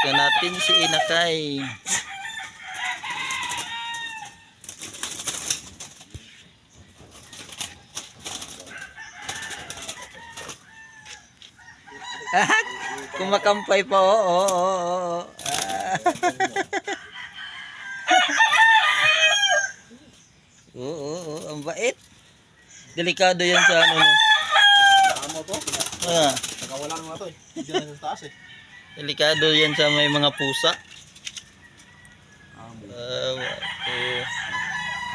na natin si Inakay. Kumakampay pa, oo. Oo, ang bait. Delikado yan sa ano. Amo to. Nakawala ng mga to eh. Hindi na sa taas eh. Delikado yan sa may mga pusa. Amo.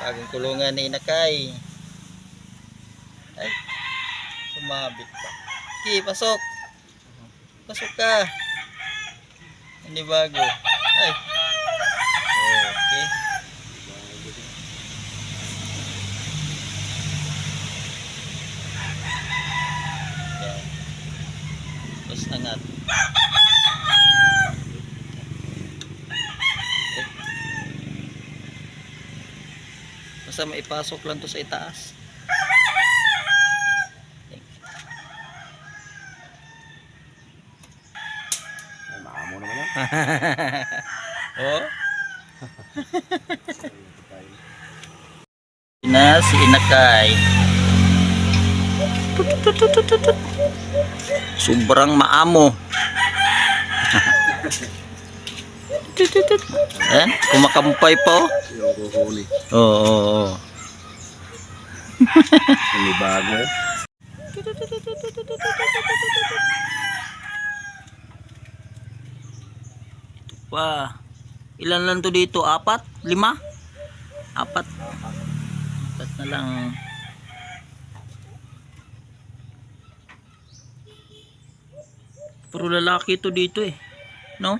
Bagong kulungan ni Inakay. Ay, sumabit pa. Okay, pasok. Pasok ka. Hindi bago. Ay. Okay. Yan. Tapos angat. Basta maipasok lang to sa itaas. Ay, maamo naman yan. Oh. Na si Inakay. Sobrang maamo. Kumakampay pa oh. Huli. Oo. Hindi bago. Pa. Ilan lang to dito? 4? 5? 4. 4 na lang. Puro lalaki to dito eh. No?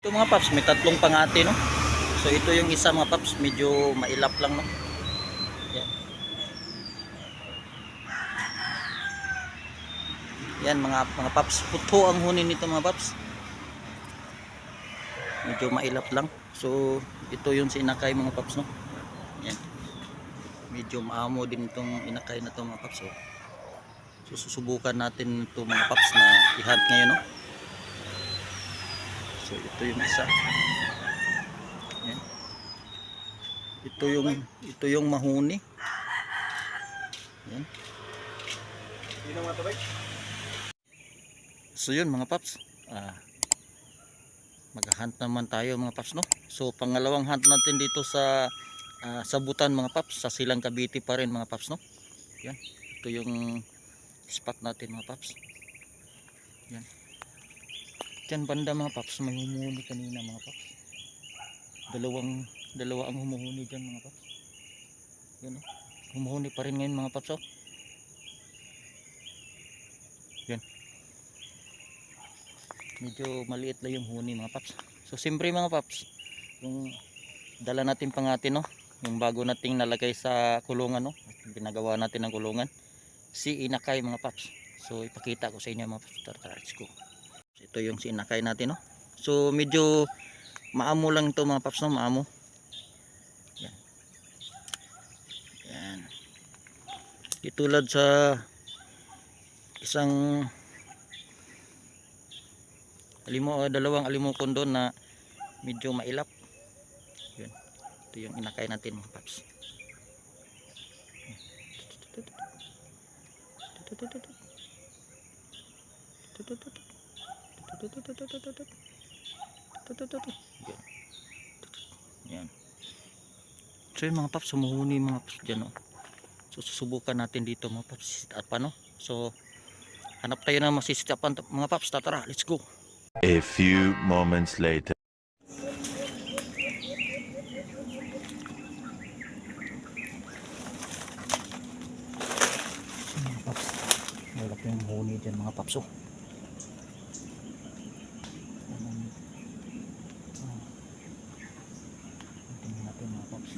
Ito mga paps, may 3 pangati no. So ito yung isa mga paps, medyo mailap lang no. Yan. Yan mga paps, puto ang huni nito mga paps. Medyo mailap lang. So ito yung si Inakay mga paps no. Yan. Medyo maamo din itong Inakay na to mga paps. So susubukan natin ito mga paps na i-hunt ngayon no. So ito yung isa. Yan. Ito yung mahuni. Yan. So yun mga paps. Mag-hunt naman tayo mga paps no. So pangalawang hunt natin dito sa Sabutan mga paps, sa Silang Cavite pa rin mga paps no. Yan. Ito yung spot natin mga paps. Yan. Diyan banda mga paps, may humuhuni kanina mga paps. Dalawa ang humuhuni dyan mga paps. Yan o. Humuhuni pa rin ngayon mga paps o. Yan. Medyo maliit lang yung huni mga paps. So siyempre mga paps, yung dala natin pangati no, yung bago nating nalagay sa kulungan no, pinagawa natin ng kulungan, si Inakay mga paps. So ipakita ko sa inyo mga paps. Tara, let's go. Ito yung si Inakay natin no. So medyo maamo lang ito mga paps no, maamo. Yan. Yan. Itulad sa isang dalawang alimokon doon na medyo mailap. Yan. Ito yung Inakay natin mga paps. Yan. So yung mga paps, sumuhuni mga paps dyan no. So susubukan natin dito mga paps at paano. So hanap tayo na masisitapan mga paps. Tara, let's go. A few moments later. So mga paps, malaki yung huni dyan mga paps oh. Tingnan natin mga paps.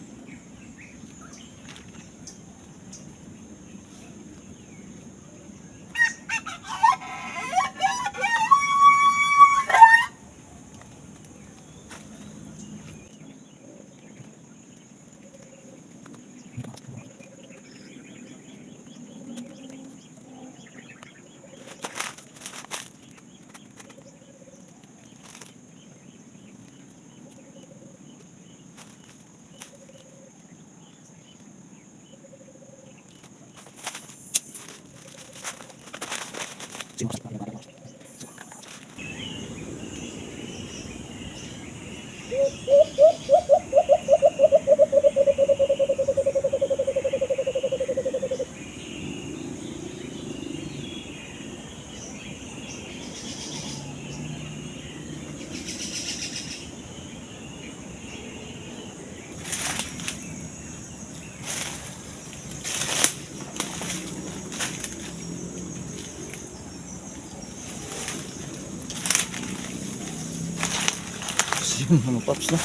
Yun mga paps, no?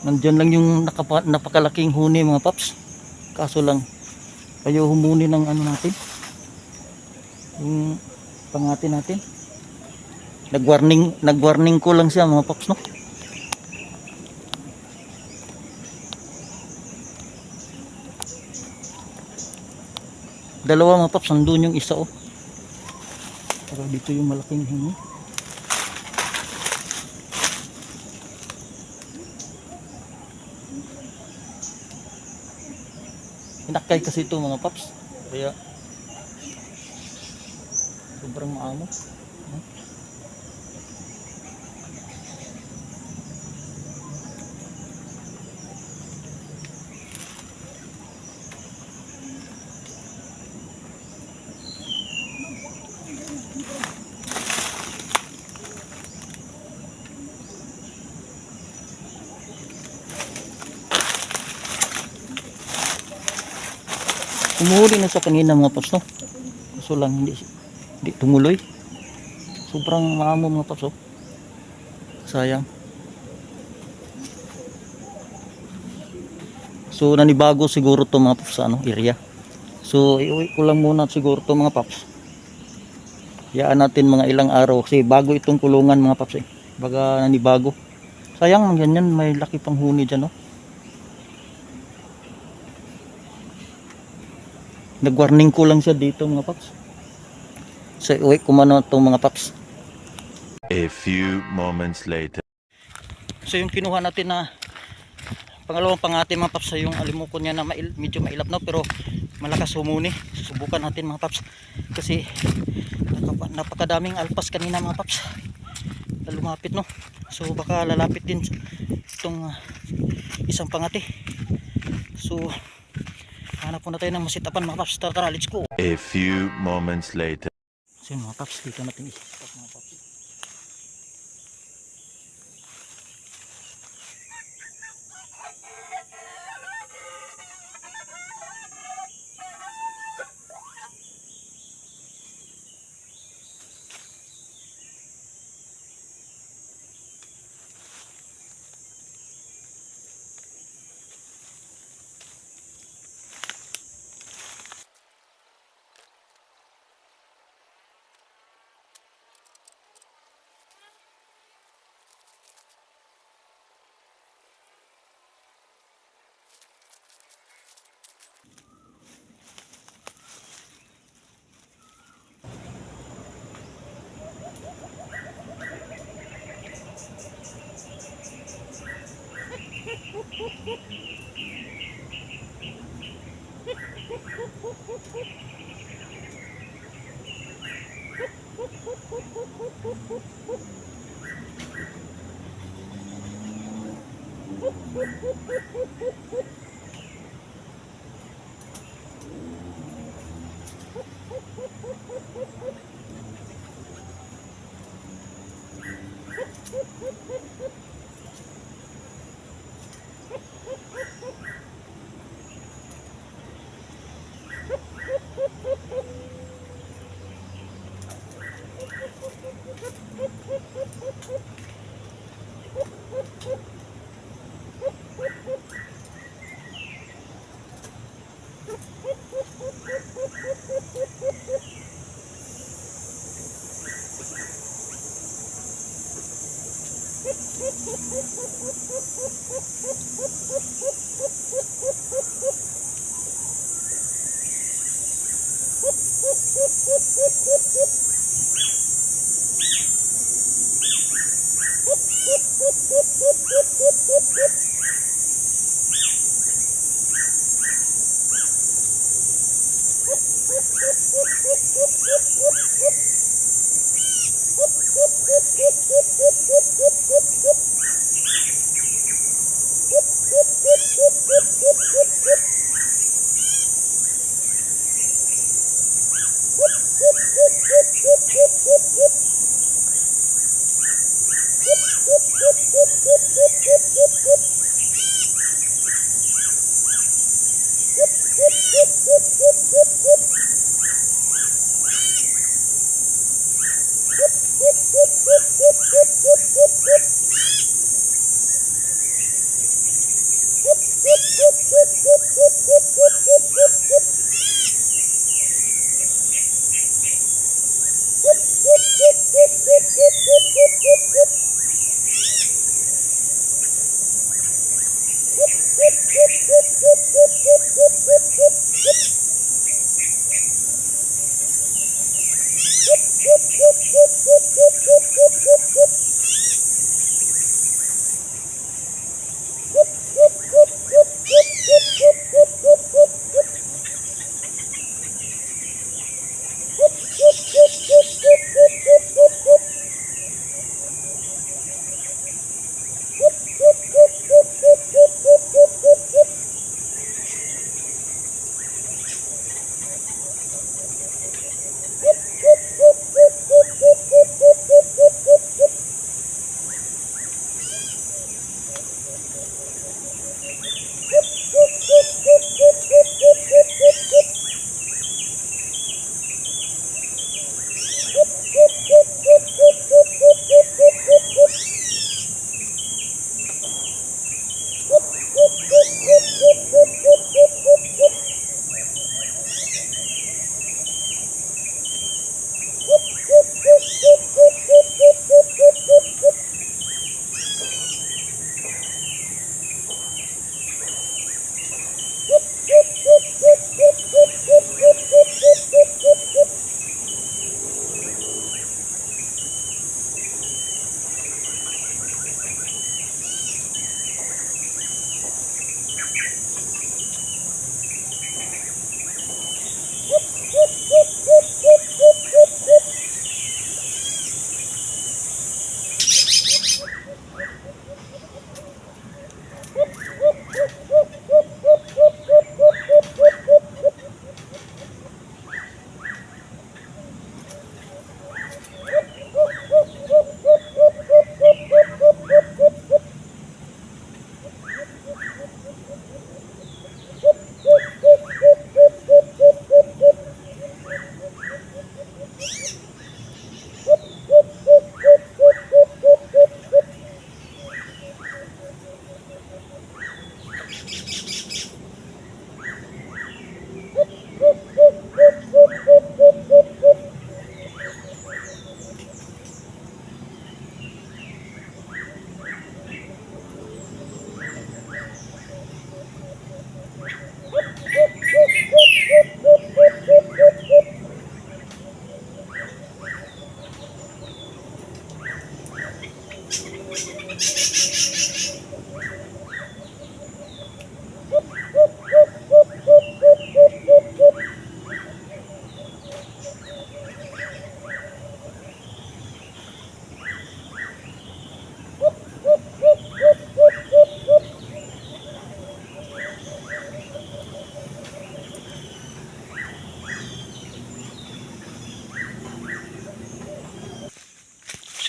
Nandyan lang yung napakalaking huni mga paps. Kaso lang ayaw humuni ng ano natin, yung pangati natin. Nagwarning ko lang siya mga paps, no? Dalawa mga paps, nandun yung isa, oh. Pero dito yung malaking huni. Hinakay kasi ito mga paps, kaya sobrang maamo. Umuhuli na sa kanina mga paps, no? Kaso lang hindi tumuloy. Sobrang maamo mga paps, oh. Sayang. So nanibago siguro to mga paps sa ano, area. So iuwi ko lang muna siguro to mga paps. Hayaan natin mga ilang araw kasi bago itong kulungan mga paps, eh. Baga nanibago. Sayang ganyan, may laki pang huni dyan, no? Nagwarning ko lang siya dito mga paps. So iuwi ko muna itong mga paps. A few moments later. So yung kinuha natin na pangalawang pangati mga paps, yung alimukon niya na medyo mailap na pero malakas humuni. Subukan natin mga paps kasi napakadaming alpas kanina mga paps na lumapit, no? So baka lalapit din itong isang pangati. So hanap po na tayo ng masitapan mga paps. Tara, let's go. A few moments later. So yun mga paps, dito natin isipat mga paps.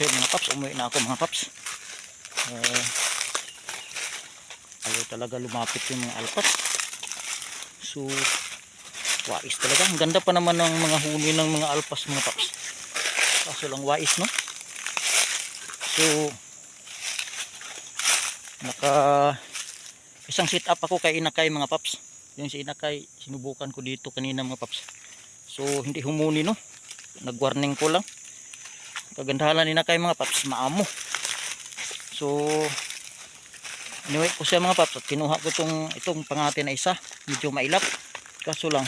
So yun, mga paps, umuwi na ako mga paps. Ayaw talaga lumapit yung mga alpas. So wais talaga. Ang ganda pa naman ng mga huni ng mga alpas mga paps. Kaso lang wais, no? So naka isang sit up ako kay Inakay mga paps. Yung si Inakay sinubukan ko dito kanina mga paps. So hindi humuni, no? Nag-warning ko lang. Kagandahan ni Inakay mga paps, maamo. So anyway ko siya mga paps at kinuha ko itong pangati na isa. Medyo mailap. Kaso lang